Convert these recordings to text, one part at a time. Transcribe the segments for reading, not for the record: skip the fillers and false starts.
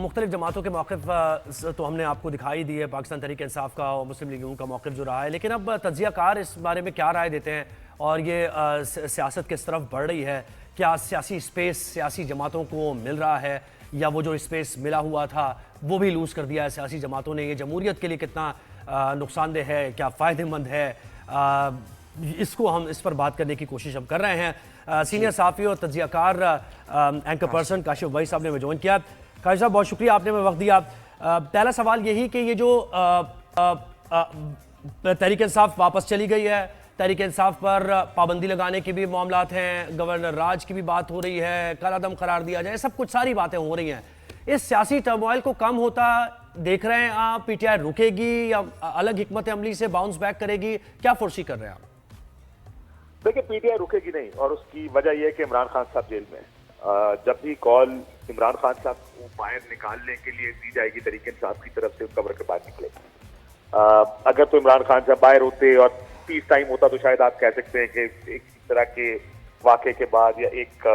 मुख्तलिफ जमातों के मौक़िफ़ तो हमने आपको दिखाई दी है, पाकिस्तान तहरीक इंसाफ का और मुस्लिम लीग नून का मौक़िफ़ जो रहा है, लेकिन अब तज्ज़ियाकार इस बारे में क्या राय देते हैं और ये सियासत किस तरफ बढ़ रही है? क्या सियासी स्पेस सियासी जमातों को मिल रहा है या वो जो स्पेस मिला हुआ था वो भी लूज़ कर दिया है सियासी जमातों ने? ये जमहूरियत के लिए कितना नुकसानदेह है, क्या फ़ायदेमंद है? इसको हम इस पर बात करने की कोशिश हम कर रहे हैं। सीनियर साफ़ी और तज्ज़ियाकार एंकर पर्सन काशिफ वही साहब ने हमें ज्वाइन किया। काशिफ साहब, बहुत शुक्रिया, आपने हमें वक्त दिया। पहला सवाल यही कि ये जो तहरीक इंसाफ वापस चली गई है, तहरीक इंसाफ पर पाबंदी लगाने के भी मामलात हैं, गवर्नर राज की भी बात हो रही है, कलादम करार दिया जाए, सब कुछ सारी बातें हो रही हैं। इस सियासी टर्मोइल को कम होता देख रहे हैं आप? पीटीआई रुकेगी या अलग हिकमत अमली से बाउंस बैक करेगी? क्या फोर्सी कर रहे हैं आप? देखिए, पीटीआई रुकेगी नहीं, और उसकी वजह यह है कि इमरान खान साहब जेल में। जब भी कॉल इमरान खान साहब को बाहर निकालने के लिए दी जाएगी तहरीक इंसाफ की तरफ से, कब्र के बाहर निकलेगी। अगर तो इमरान खान साहब बाहर होते और पीस टाइम होता तो शायद आप कह सकते हैं कि एक तरह के वाक़े के बाद या एक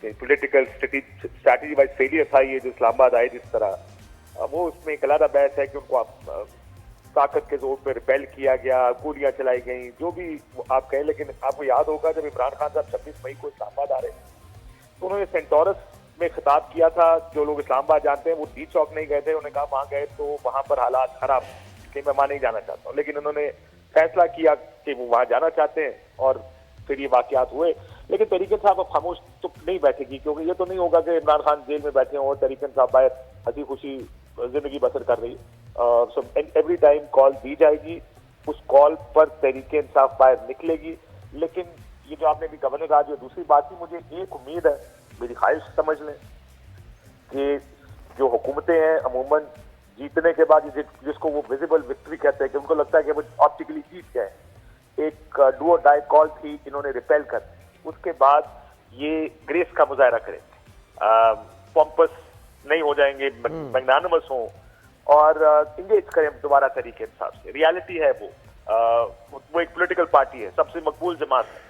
पॉलिटिकल स्ट्रैटेजी वाइज फेलियर था ये जो इस्लामाबाद आए जिस तरह, वो उसमें एक अलग बहस है कि उनको ताकत के जोर पर रिपेल किया गया, गोलियां चलाई गई, जो भी आप कहें। लेकिन आपको याद होगा जब इमरान खान साहब 26 मई को इस्लामाबाद आ रहे थे तो उन्होंने सेंटोरस में खिताब किया था। जो लोग इस्लामाबाद जानते हैं वो डी चौक नहीं गए थे, उन्होंने कहा वहां गए तो वहां पर हालात खराब कि मैं वहां नहीं जाना चाहता हूँ। लेकिन उन्होंने फैसला किया कि वो वहां जाना चाहते हैं और फिर ये वाकयात हुए। लेकिन तहरीक इंसाफ अब खामोश तो नहीं बैठेगी, क्योंकि ये तो नहीं होगा कि इमरान खान जेल में बैठे हों और तहरीक इंसाफ बाहर हंसी खुशी जिंदगी बसर कर रही। सो एवरी टाइम कॉल दी जाएगी, उस कॉल पर तहरीक इंसाफ बाहर निकलेगी। लेकिन ये जो आपने भी गवर्नर राज और दूसरी बात की, मुझे एक उम्मीद है, मेरी ख्वाहिश समझ लें कि जो हुकूमतें हैं अमूमन जीतने के बाद जिसको वो विजिबल विक्ट्री कहते हैं कि उनको लगता है कि वो ऑप्टिकली जीत गए, एक डू और डाई कॉल थी, इन्होंने रिपेल कर दी। उसके बाद ये ग्रेस का मुजाहरा करेंगे, पॉम्पस नहीं हो जाएंगे, मैग्नानिमस हों और इंगेज करें दोबारा तरीके इंसाफ से। रियलिटी है वो एक पॉलिटिकल पार्टी है, सबसे मकबूल जमात है।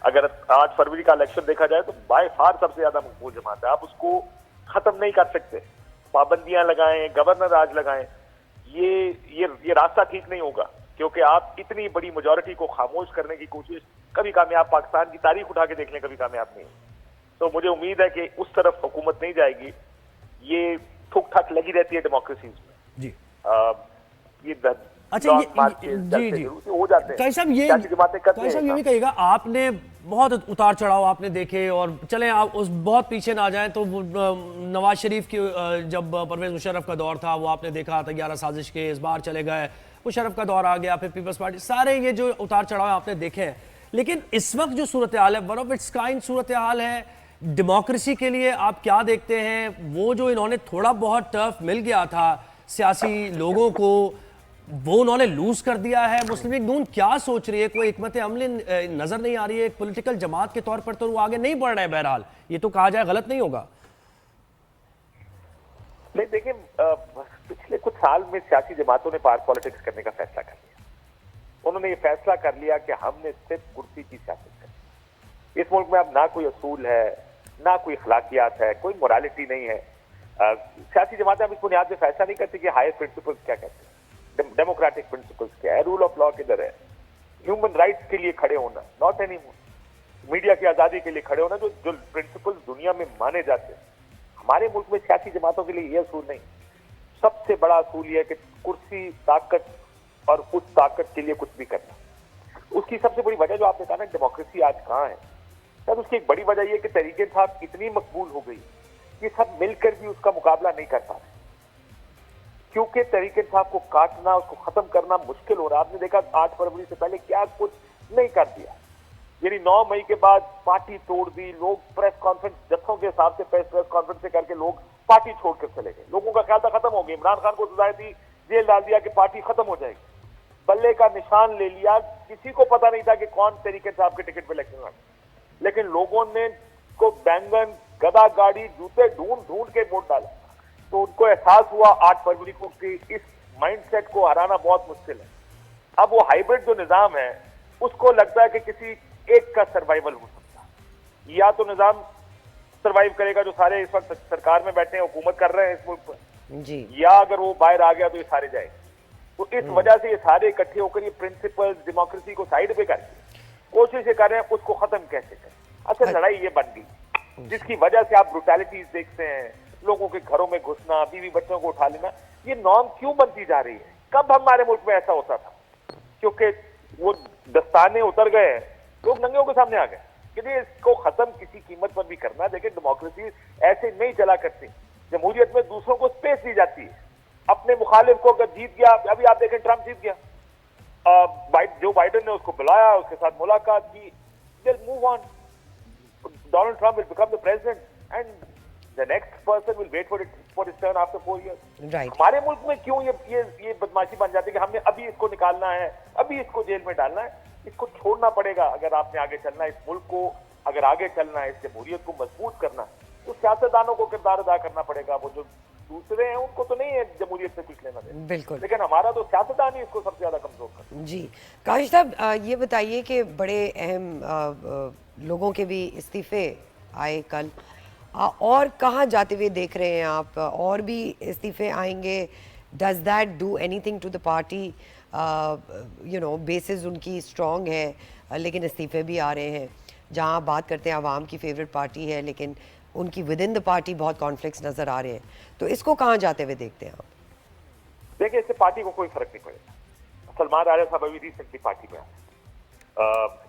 अगर 8 फरवरी का इलेक्शन देखा जाए तो बाय फार सबसे ज्यादा मकबूल जमात है। आप उसको खत्म नहीं कर सकते, पाबंदियां लगाएं, गवर्नर राज लगाएं, ये रास्ता ठीक नहीं होगा, क्योंकि आप इतनी बड़ी मेजॉरिटी को खामोश करने की कोशिश कभी कामयाब, पाकिस्तान की तारीख उठा के देख लें, कभी कामयाब नहीं। तो मुझे उम्मीद है कि उस तरफ हुकूमत नहीं जाएगी। ये ठुक ठाक लगी रहती है डेमोक्रेसीज में जी। ये अच्छा, जी हो जाते हैं। साहब, ये भी कहिएगा, आपने बहुत उतार चढ़ाव आपने देखे, और चले आप उस बहुत पीछे ना जाएं तो नवाज शरीफ की जब परवेज मुशर्रफ का दौर था वो आपने देखा, 11 साजिश के इस बार चले गए, मुशर्रफ का दौर आ गया, फिर पीपल्स पार्टी, सारे ये जो उतार चढ़ाव आपने देखे हैं। लेकिन इस वक्त जो सूरत हाल है, वन ऑफ इट्स काइंड सूरत हाल है डेमोक्रेसी के लिए, आप क्या देखते हैं? वो जो इन्होंने थोड़ा बहुत टर्फ मिल गया था सियासी लोगों को, वो उन्होंने लूज कर दिया है। मुस्लिम लीग नून क्या सोच रही है? कोई हिकमत अमली नजर नहीं आ रही है? एक पॉलिटिकल जमात के तौर पर तो वो आगे नहीं बढ़ रहा है। बहरहाल ये तो कहा जाए गलत नहीं होगा। नहीं, देखिए, पिछले कुछ साल में सियासी जमातों ने पार्ट पॉलिटिक्स करने का फैसला कर लिया। उन्होंने ये फैसला कर लिया कि हमने सिर्फ कुर्सी की सियासत करनी। इस मुल्क में अब ना कोई असूल है, ना कोई अखलाकियात है, कोई मोरालिटी नहीं है। सियासी जमातें अब इस बुनियाद पे फैसला नहीं करती कि हायर प्रिंसिपल्स क्या कहते हैं, डेमोक्रेटिक प्रिंसिपल्स क्या है, रूल ऑफ लॉ किधर है, ह्यूमन राइट्स के लिए खड़े होना, नॉट एनी मीडिया की आजादी के लिए खड़े होना, जो प्रिंसिपल्स दुनिया में माने जाते हैं। हमारे मुल्क में सियासी जमातों के लिए यह असूल नहीं। सबसे बड़ा असूल यह है कि कुर्सी, ताकत और उस ताकत के लिए कुछ भी करना। उसकी सबसे बड़ी वजह जो आपने कहा ना, डेमोक्रेसी आज कहाँ है, तब उसकी एक बड़ी वजह यह कि तहरीक इंसाफ इतनी मकबूल हो गई कि सब मिलकर भी उसका मुकाबला नहीं कर पा रहे, क्योंकि तहरीक इंसाफ को काटना, उसको खत्म करना मुश्किल हो रहा। आपने देखा 8 फरवरी से पहले क्या कुछ नहीं कर दिया। यानी 9 मई के बाद पार्टी तोड़ दी, लोग प्रेस कॉन्फ्रेंस जत्थों के हिसाब से प्रेस कॉन्फ्रेंस करके लोग पार्टी छोड़कर चले गए। लोगों का ख्याल था खत्म हो गई, इमरान खान को सजाएं दी, जेल डाल दिया कि पार्टी खत्म हो जाएगी, बल्ले का निशान ले लिया। किसी को पता नहीं था कि कौन तहरीक इंसाफ के टिकट पे इलेक्शन लड़े, लेकिन लोगों ने को बैंगन, गदा गाड़ी, जूते ढूंढ ढूंढ के वोट डाला। तो उनको एहसास हुआ 8 फरवरी को कि इस माइंडसेट को हराना बहुत मुश्किल है। अब वो हाइब्रिड जो निजाम है उसको लगता है कि किसी एक का सर्वाइवल हो सकता है। या तो निजाम सर्वाइव करेगा जो सारे इस वक्त सरकार में बैठे हैं, हुकूमत कर रहे हैं इस मुल्क पर, जी या अगर वो बाहर आ गया तो ये सारे जाएंगे। तो इस वजह से ये सारे इकट्ठे होकर ये प्रिंसिपल डेमोक्रेसी को साइड पे करके कोशिश ये कर रहे हैं उसको खत्म कैसे करें। अच्छा, लड़ाई ये बन गई जिसकी वजह से आप ब्रुटैलिटीज देखते हैं, लोगों के घरों में घुसना, बीवी बच्चों को उठा लेना, ये नॉर्म क्यों बनती जा रही है? कब हमारे मुल्क में ऐसा होता था? क्योंकि वो दस्ताने उतर गए, लोग नंगे के सामने आ गए कि नहीं, इसको खत्म किसी कीमत पर भी करना है। देखिए, डेमोक्रेसी ऐसे नहीं चला करती। जमहूरियत में दूसरों को स्पेस दी जाती है। अपने मुखालिफ को अगर जीत गया, अभी आप देखें ट्रंप जीत गया, जो बाइडेन ने उसको बुलाया, उसके साथ मुलाकात की, they'll move on. Donald Trump will become the president and the next person will wait for his turn after 4 years. Right. हमारे मुल्क में क्यों ये बदमाशी बन जाती है कि हमने अभी इसको निकालना है, अभी इसको जेल में डालना है? इसको छोड़ना पड़ेगा। अगर आपने आगे चलना है, इस मुल्क को अगर आगे चलना है, इस जमहूरियत को मजबूत करना है, तो सियासतदानों को किरदार अदा करना पड़ेगा। वो जो दूसरे हैं उनको तो नहीं है जमहूरियत से कुछ लेना देना, बिल्कुल। लेकिन हमारा तो सियासतदान ही इसको सबसे ज्यादा कमजोर करता है। जी काशिफ साहब, ये बताइए कि बड़े अहम लोगों के भी इस्तीफे आए कल, और कहाँ जाते हुए देख रहे हैं आप? और भी इस्तीफे आएंगे? Does that do anything to the party? You know, basis उनकी स्ट्रॉन्ग है, लेकिन इस्तीफे भी आ रहे हैं। जहाँ आप बात करते हैं आवाम की फेवरेट पार्टी है, लेकिन उनकी विद इन द पार्टी बहुत कॉन्फ्लिक्ट्स नज़र आ रहे हैं, तो इसको कहाँ जाते हुए देखते हैं आप? देखिए, इससे पार्टी को कोई फर्क नहीं पड़ेगा। सलमान राजा साहब अभी रिसेंटली पार्टी में आए,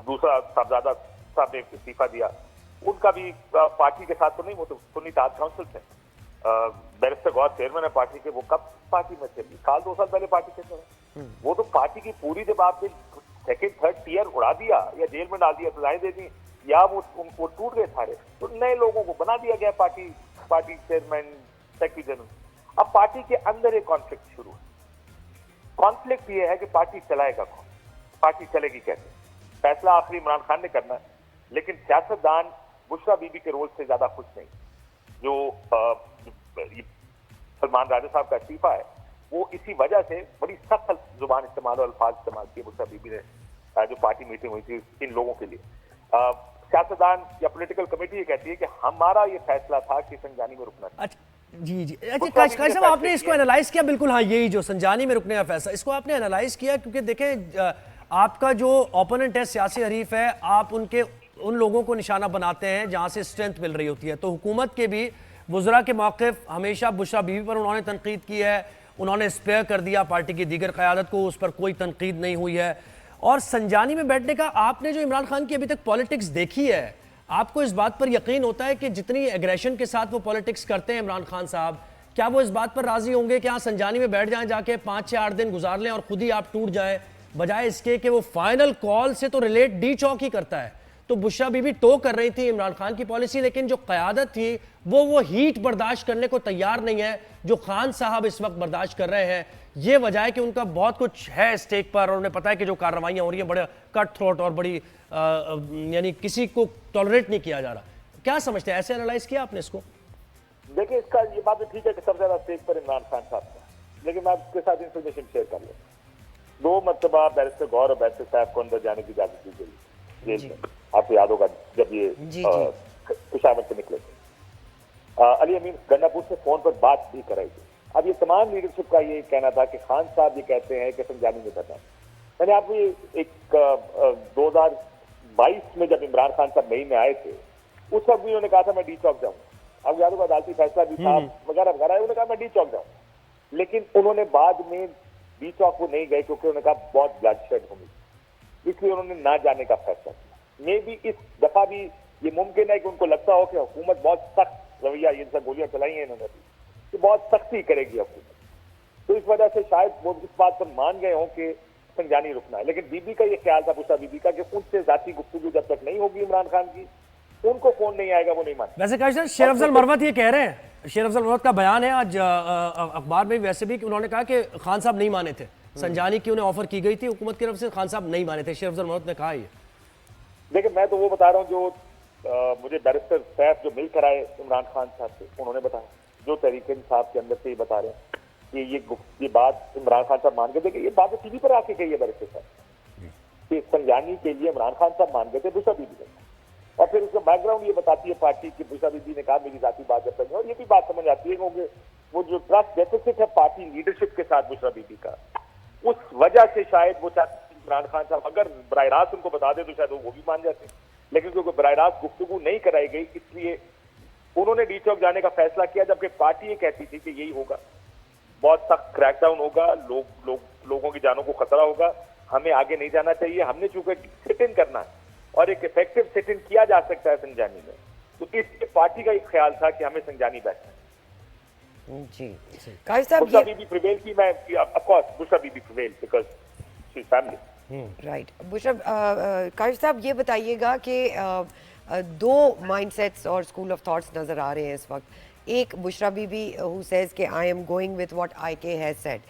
दूसरा साहबजादा साहब ने इस्तीफा दिया, उनका भी पार्टी के साथ तो नहीं, वो तो सुन्नी ताज काउंसिल थे। बैरिस्टर गौर चेयरमैन है पार्टी के, वो कब पार्टी में थे? साल 2 साल पहले पार्टी के थे। वो तो पार्टी की पूरी, जब आपने सेकेंड थर्ड टीयर उड़ा दिया या जेल में डाल दिया, सजाएं दे दी, या वो टूट गए सारे, तो नए लोगों को बना दिया गया पार्टी चेयरमैन, सेक्रेटरी जनरल। अब पार्टी के अंदर एक कॉन्फ्लिक्ट शुरू है। कॉन्फ्लिक्ट ये है कि पार्टी चलाएगा कौन, पार्टी चलेगी कैसे? फैसला आखिरी इमरान खान ने करना है, लेकिन सियासतदान बुशरा बीबी के रोल से ज्यादा खुश नहीं। जो सलमान राजा साहब का इस्तीफा है, वो इसी वजह से बड़ी सख्त जुबान इस्तेमाल और अल्फाज इस्तेमाल किए बुशरा बीबी ने, जो पार्टी मीटिंग हुई थी इन लोगों के लिए। सियासतदान या पॉलिटिकल कमेटी ये कहती है कि हमारा ये फैसला था कि संजानी में रुकना था। अच्छा जी जी, अच्छा काशिफ साहब, आपने इसको एनालाइज किया? बिल्कुल हाँ, यही जो संजानी में रुकने का फैसला, इसको आपने एनालाइज किया? क्योंकि देखें, आपका जो ओपोनेंट है, सियासी हरीफ है, आप उन लोगों को निशाना बनाते हैं जहां से स्ट्रेंथ मिल रही होती है। तो हुकूमत के भी वुज़रा के मौक़िफ़ हमेशा बुशरा बीवी पर उन्होंने तनकीद की है, उन्होंने स्पेयर कर दिया पार्टी की दीगर क़यादत को, उस पर कोई तनकीद नहीं हुई है। और संजानी में बैठने का आपने जो इमरान खान की अभी तक पॉलिटिक्स देखी है, आपको इस बात पर यकीन होता है कि जितनी एग्रेशन के साथ वो पॉलिटिक्स करते हैं इमरान खान साहब, क्या वो इस बात पर राजी होंगे कि हाँ संजानी में बैठ जाएं, जाके 5 से 8 दिन गुजार लें और खुद ही आप टूट जाए, बजाय इसके कि वो फाइनल कॉल से तो रिलेट डी चौक ही करता है? तो बुशरा बीबी टो कर रही थी इमरान खान की पॉलिसी, लेकिन जो क़यादत थी वो हीट बर्दाश्त करने को तैयार नहीं है जो खान साहब इस वक्त बर्दाश्त कर रहे हैं। ये वजह है कि उनका बहुत कुछ है स्टेक पर, और उन्हें पता है कि जो कार्रवाइयाँ हो रही हैं बड़े कट थ्रोट और बड़ी यानी किसी को टॉलरेट नहीं किया जा रहा। क्या समझते हैं? ऐसे एनालाइज किया आपने इसको? देखिए, इसका ये बात तो ठीक है कि सबसे ज्यादा स्टेक पर इमरान खान साहब था, लेकिन मैं आपके साथ इंफॉर्मेशन शेयर कर लूँ। 2 मरतबा बैरिस्टर गौर और बैरिस्टर साहब को अंदर जाने की इजाजत दी गई जेल में। आपको याद होगा जब ये खुशामद से निकले थे, अली अमीन गन्नापुर से फोन पर बात भी कराई थी। अब ये तमाम लीडरशिप का ये कहना था कि खान साहब ये कहते हैं कि संजानी में करना। मैंने आपको एक 2022 में जब इमरान खान साहब मई में आए थे, उस वक्त भी उन्होंने कहा था मैं डी चौक जाऊंगा। अब याद होगा अदालती फैसला भी था वगैरह वगैरह, उन्होंने कहा मैं डी चौक जाऊंगा, लेकिन उन्होंने बाद में डी चौक को नहीं गए क्योंकि उन्होंने कहा बहुत ब्लडशेड होगी, इसलिए उन्होंने ना जाने का फैसला किया। मे भी इस दफा भी ये मुमकिन है कि उनको लगता हो कि हुकूमत बहुत सख्त रवैया, ये सब गोलियां चलाई हैं इन्होंने कि बहुत सख्ती करेगी हुकूमत, तो इस वजह से शायद वो इस बात पर मान गए हों कि संजानी रुकना है। लेकिन बीबी का ये ख्याल था, बुशरा बीबी का, कि उनसे जाती गुफ्तगू जब तक नहीं होगी इमरान खान की, उनको फोन नहीं आएगा, वो नहीं माने। वैसे काशिफ, शेर अफजल मरवत ये कह रहे हैं, शेर अफजल मरवत का बयान है आज अखबार में वैसे भी, कि उन्होंने कहा कि खान साहब नहीं माने थे, संजानी की उन्हें ऑफर की गई थी हुकूमत की तरफ से, खान साहब नहीं माने थे। शेर अफजल मरवत ने कहा ये। देखिए, मैं तो वो बता रहा हूँ जो मुझे बैरिस्टर सैफ जो मिल कर आए इमरान खान साहब से, उन्होंने बताया, जो तहरीक इंसाफ के अंदर से ही बता रहे हैं कि ये बात इमरान खान साहब मान गए थे, कि ये बात टीवी पर आके कही है बैरिस्टर साहब कि संजानी के लिए इमरान खान साहब मान गए थे, बुशरा बीबी ने। और फिर उसका बैकग्राउंड ये बताती है पार्टी की, बुशरा बीबी ने कहा मेरी जाती बात जब तक, और ये भी बात समझ आती है क्योंकि वो जो ट्रस्ट डेफिसिट है पार्टी लीडरशिप के साथ बुशरा बीबी का, उस वजह से शायद वो चाहते इमरान खान साहब अगर बराह रास्त उनको बता दे तो शायद वो भी मान जाते, लेकिन क्योंकि बराह रास्त गुफ्तगू नहीं कराई गई इसलिए उन्होंने डी चौक जाने का फैसला किया, जबकि पार्टी ये कहती थी कि यही होगा, बहुत सख्त क्रैकडाउन होगा, लोगों की जानों को खतरा होगा, हमें आगे नहीं जाना चाहिए। हमने चूंकि सिट इन करना है और एक इफेक्टिव सिट इन किया जा सकता है संजानी में, तो इस पार्टी का एक ख्याल था कि हमें संजानी बैठना है। जी काशिफ साहब, बुशरा बीबी प्रिवेल की, मैं of course Bushra Bibi prevail because she is family. Right Bushra, Kashif साहब ये बताइएगा कि दो माइंडसेट्स और स्कूल ऑफ थॉट्स नजर आ रहे हैं इस वक्त। एक बुशरा बीबी हु सेज कि I am going with what IK has said,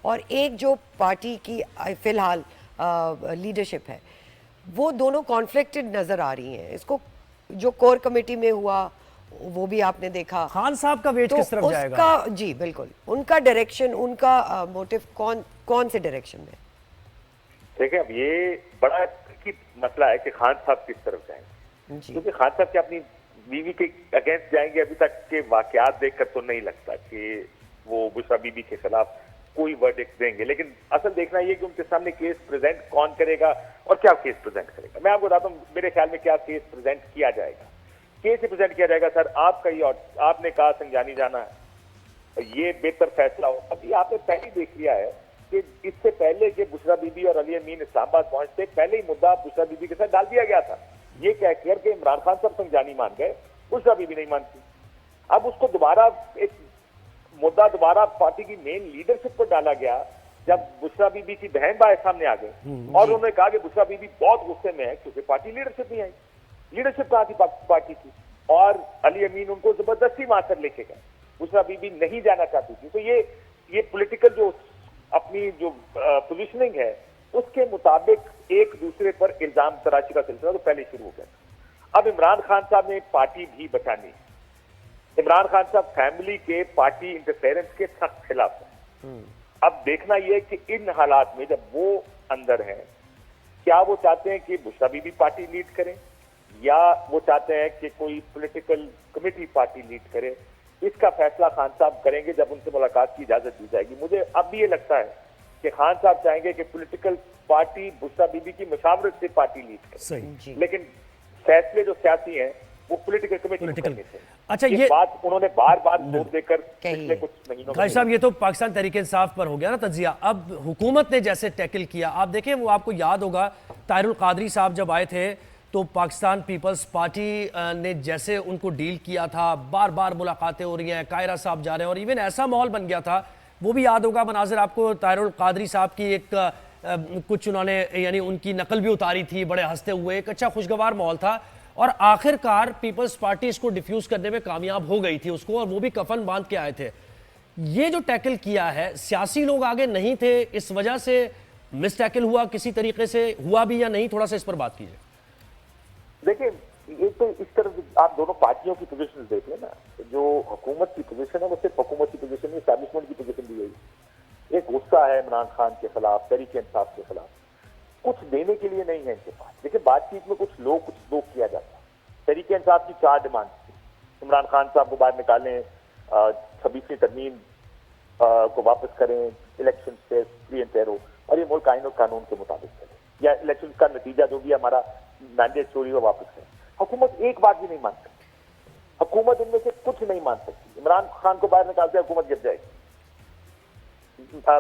और एक जो पार्टी की फिलहाल लीडरशिप है, वो दोनों कॉन्फ्लिक्टेड नजर आ रही हैं। इसको जो कोर कमेटी में हुआ वो भी आपने देखा। खान साहब का वेट तो किस तरफ जाएगा? उसका जी बिल्कुल, उनका डायरेक्शन, उनका मोटिव कौन से डायरेक्शन में? ठीक है, अब ये बड़ा की मसला है कि खान साहब किस तरफ जाएंगे, क्योंकि खान साहब के अपनी बीवी के अगेंस्ट जाएंगे। अभी तक के वाकयात देखकर तो नहीं लगता कि वो बुशरा बीबी के खिलाफ कोई वर्डिक्ट देंगे, लेकिन असल देखना ये कि उनके सामने केस प्रेजेंट कौन करेगा और क्या केस प्रेजेंट करेगा। मैं आपको बताता हूँ मेरे ख्याल में क्या केस प्रेजेंट किया जाएगा। केस प्रेजेंट किया जाएगा, सर आपका ये और आपने कहा संजानी जाना है, ये बेहतर फैसला हो। अभी आपने पहले देख लिया है कि इससे पहले कि बुशरा बीबी और अली अमीन इस्लामाबाद पहुंचते पहले ही मुद्दा बुशरा बीबी के साथ डाल दिया गया था, ये कहकर के इमरान खान साहब संजानी मान गए, बुशरा बीबी नहीं मानती। अब उसको दोबारा एक मुद्दा दोबारा पार्टी की मेन लीडरशिप पर डाला गया जब बुशरा बीबी की बहन भाई सामने आ गए और उन्होंने कहा कि बुशरा बीबी बहुत गुस्से में है क्योंकि पार्टी लीडरशिप नहीं आई। लीडरशिप कहां थी पार्टी की, और अली अमीन उनको जबरदस्ती मारकर लेके गए, बुशरा बीबी नहीं जाना चाहती थी। तो ये पॉलिटिकल जो अपनी जो पोजीशनिंग है उसके मुताबिक एक दूसरे पर इल्जाम तराशी का सिलसिला तो पहले शुरू हो गया। अब इमरान खान साहब ने पार्टी भी बचानी है। इमरान खान साहब फैमिली के पार्टी इंटरफेरेंस के सख्त खिलाफ है। अब देखना यह कि इन हालात में जब वो अंदर हैं, क्या वो चाहते हैं कि बुशरा बीबी पार्टी लीड करें या वो चाहते हैं कि कोई पॉलिटिकल कमेटी पार्टी लीड करे। इसका फैसला खान साहब करेंगे जब उनसे मुलाकात की इजाजत दी जाएगी। मुझे अब भी ये लगता है कि खान साहब चाहेंगे कि पॉलिटिकल पार्टी बुशरा बीबी की मशावरत से पार्टी लीड करे, सही। लेकिन फैसले जो सियासी हैं वो पॉलिटिकल कमेटी। अच्छा, ये बात उन्होंने बार बार जोर देकर पिछले कुछ महीनों खालिद साहब, ये तो पाकिस्तान तहरीक इंसाफ पर हो गया ना तज्जिया। अब हुकूमत ने जैसे टैकल किया, आप देखें, वो आपको याद होगा ताहिरुल कादरी साहब जब आए थे तो पाकिस्तान पीपल्स पार्टी ने जैसे उनको डील किया था, बार बार मुलाकातें हो रही हैं, कायरा साहब जा रहे हैं, और इवन ऐसा माहौल बन गया था, वो भी याद होगा मनाजिर आपको, ताहिरुल कादरी साहब की एक कुछ उन्होंने यानी उनकी नकल भी उतारी थी, बड़े हंसते हुए, एक अच्छा खुशगवार माहौल था, और आखिरकार पीपल्स पार्टी इसको डिफ्यूज करने में कामयाब हो गई थी उसको, और वो भी कफन बांध के आए थे। ये जो टैकल किया है, सियासी लोग आगे नहीं थे, इस वजह से मिस टैकल हुआ, किसी तरीके से हुआ भी या नहीं, थोड़ा सा इस पर बात कीजिए। देखिए, ये तो इस तरह आप दोनों पार्टियों की पोजीशन देख लें ना, जो हुकूमत की पोजीशन है वो सिर्फ हुकूमत की पोजीशन नहीं, एस्टैब्लिशमेंट की पोजीशन दी गई। एक गुस्सा है इमरान खान के खिलाफ, तहरीक इंसाफ के खिलाफ, कुछ देने के लिए नहीं है इनके पास। देखिए, बातचीत में कुछ लोग किया जाता है। तहरीक इंसाफ की 4 डिमांड थी, इमरान खान साहब को बाहर निकालें, 26वीं तरमीम को वापस करें, इलेक्शन से फ्री एंड फेयर हो, और ये मुल्क आईन और कानून के मुताबिक चले, या इलेक्शन का नतीजा जो भी हमारा मैंडेट चोरी हो वापस करें। हुकूमत एक बात भी नहीं मान सकती, हुकूमत इनमें से कुछ नहीं मान सकती। इमरान खान को बाहर निकालते हुकूमत गिर जाएगी,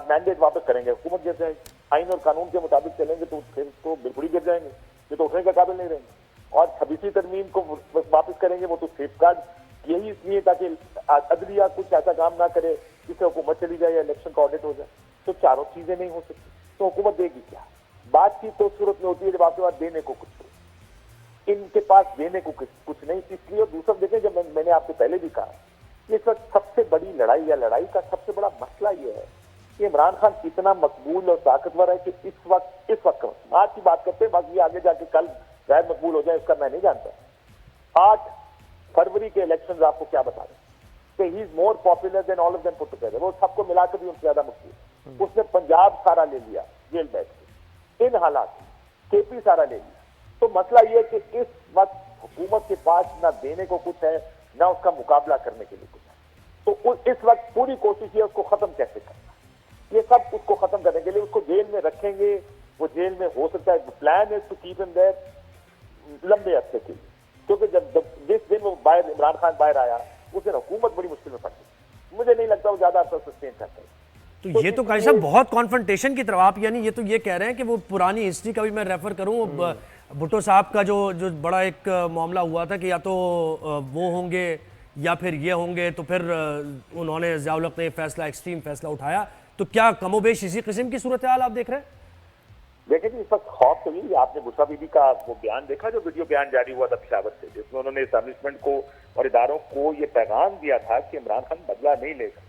मैंडेट वापस करेंगे, हुकूमत गिर जाएगी, आइन और कानून के मुताबिक चलेंगे तो फिर तो बिल्कुल ही गिर जाएंगे, ये तो उठने का काबिल नहीं रहेंगे। और 26वीं तरमीम को वापस करेंगे, वो तो सेफगार्ड यही इसलिए ताकि अदलिया कुछ ऐसा काम ना करे जिससे हुकूमत चली जाए या इलेक्शन का ऑडिट हो जाए। तो चारों चीजें नहीं हो सकती, तो हुकूमत देगी क्या? बातचीत तो सूरत में होती है जब आपके पास देने को कुछ हो, इनके पास देने को कुछ नहीं। इसलिए और दूसरा देखें, जब मैंने आपसे पहले भी कहा, इस वक्त सबसे बड़ी लड़ाई या लड़ाई का सबसे बड़ा मसला यह है कि इमरान खान इतना मकबूल और ताकतवर है कि इस वक्त आज की बात करते हैं, बाकी आगे जाके कल गैर मकबूल हो जाए इसका मैं नहीं जानता। 8 फरवरी के इलेक्शन आपको क्या बता रहे कि he is more popular than all of them put together, वो सबको मिलाकर भी उनसे ज्यादा मकबूल। उसने पंजाब सारा ले लिया जेल बैठ के, इन हालात केपी सारा ले लिया। तो मसला यह है कि इस वक्त हुकूमत के पास ना देने को कुछ है, ना उसका मुकाबला करने के लिए कुछ है। तो इस वक्त पूरी कोशिश है उसको खत्म कैसे करना। ये सब उसको खत्म करने के लिए उसको जेल में रखेंगे, वो जेल में हो सकता है, plan is to keep him there लंबे अरसे के लिए, क्योंकि जब जिस दिन वो बाहर इमरान खान बाहर आया उस दिन हुकूमत बड़ी मुश्किल में फंस गई। मुझे नहीं लगता वो ज्यादा अरसा सस्टेन कर पाएगी। तो ये तो काजी साहब बहुत कॉन्फ्रंटेशन की तरफ आप, यानी ये तो ये कह रहे हैं कि वो पुरानी हिस्ट्री का भी मैं रेफर करूं, भुट्टो साहब का जो बड़ा एक मामला हुआ था कि या तो वो होंगे या फिर ये होंगे, तो फिर उन्होंने ज़ियाउल हक ने फैसला, एक्सट्रीम फैसला उठाया। तो क्या कमोबेश इसी किस्म की सूरत हाल आप देख रहे हैं? देखिए जी, इस वक्त खौफ तो यही, आपने भुट्टो बीबी का वो बयान देखा जो वीडियो बयान जारी हुआ था पेशावर से, जिसमें उन्होंने एस्टैब्लिशमेंट को और इदारों को ये पैगाम दिया था कि इमरान खान बदला नहीं लेगा।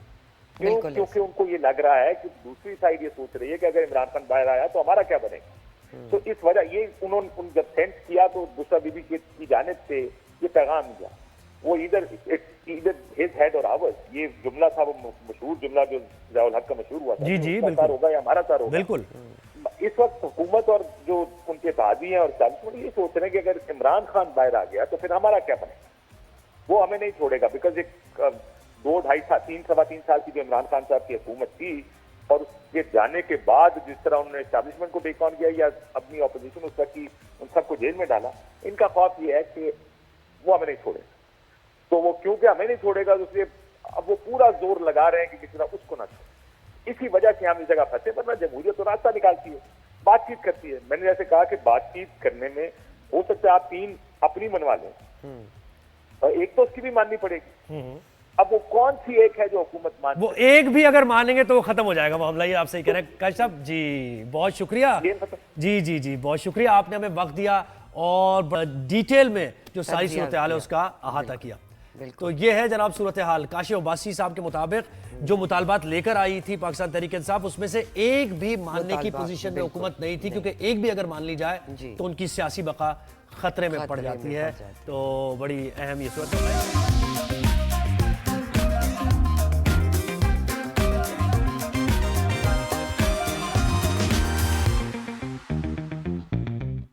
क्यों? क्योंकि उनको ये लग रहा है कि दूसरी साइड ये सोच रही है कि अगर इमरान खान बाहर आया तो हमारा क्या बनेगा। तो इस वजह ये उन्होंने जब सेंस किया तो भुट्टो बीबी की जानिब से ये पैगाम दिया, वो इधर हिज हेड और आवर्स, ये जुमला था, वो मशहूर जुमला जो ज़ियाउल हक का मशहूर हुआ था, जी जी उसका सर होगा या हमारा सर होगा। बिल्कुल। इस वक्त हुकूमत और जो उनके बादी हैं और एस्टैब्लिशमेंट ये सोच रहे हैं कि अगर इमरान खान बाहर आ गया तो फिर हमारा क्या बनेगा। वो हमें नहीं छोड़ेगा, बिकॉज एक 2, 2.5 साल 3, सवा 3 साल की जो इमरान खान साहब की हुकूमत थी और उसके जाने के बाद जिस तरह उन्होंने एस्टैब्लिशमेंट को टेक ऑन किया या अपनी ऑपोजिशन उस वक्त की उन सबको जेल में डाला, इनका खौफ ये है कि वो हमें नहीं छोड़ेगा। तो वो क्योंकि हमें नहीं छोड़ेगा तो इसलिए अब वो पूरा जोर लगा रहे हैं कि किसी तरह उसको ना छोड़े। इसी वजह से हम इस जगह फंसे, वरना जमहूरियत तो रास्ता निकालती है, बातचीत करती है। मैंने जैसे कहा कि बातचीत करने में हो सकता है आप 3 अपनी मनवा लें और एक तो उसकी भी माननी पड़ेगी। अब वो कौन सी एक है जो हुकूमत मान, वो एक भी अगर मानेंगे तो वो खत्म हो जाएगा मामला। ये आप सही कह रहे हैं काजी साहब जी, बहुत शुक्रिया। जी जी जी, बहुत शुक्रिया, आपने हमें वक्त दिया और डिटेल में जो सारी सूरत हाल है उसका अहाता किया। तो ये है जनाब सूरत हाल। काशिफ अब्बासी साहब के मुताबिक जो मुतालबात लेकर आई थी पाकिस्तान तहरीक इंसाफ, उसमें से एक भी मानने की पोजीशन में हुकूमत नहीं थी, क्योंकि एक भी अगर मान ली जाए तो उनकी सियासी बका खतरे में पड़ जाती है। तो बड़ी अहम ये सूरत है।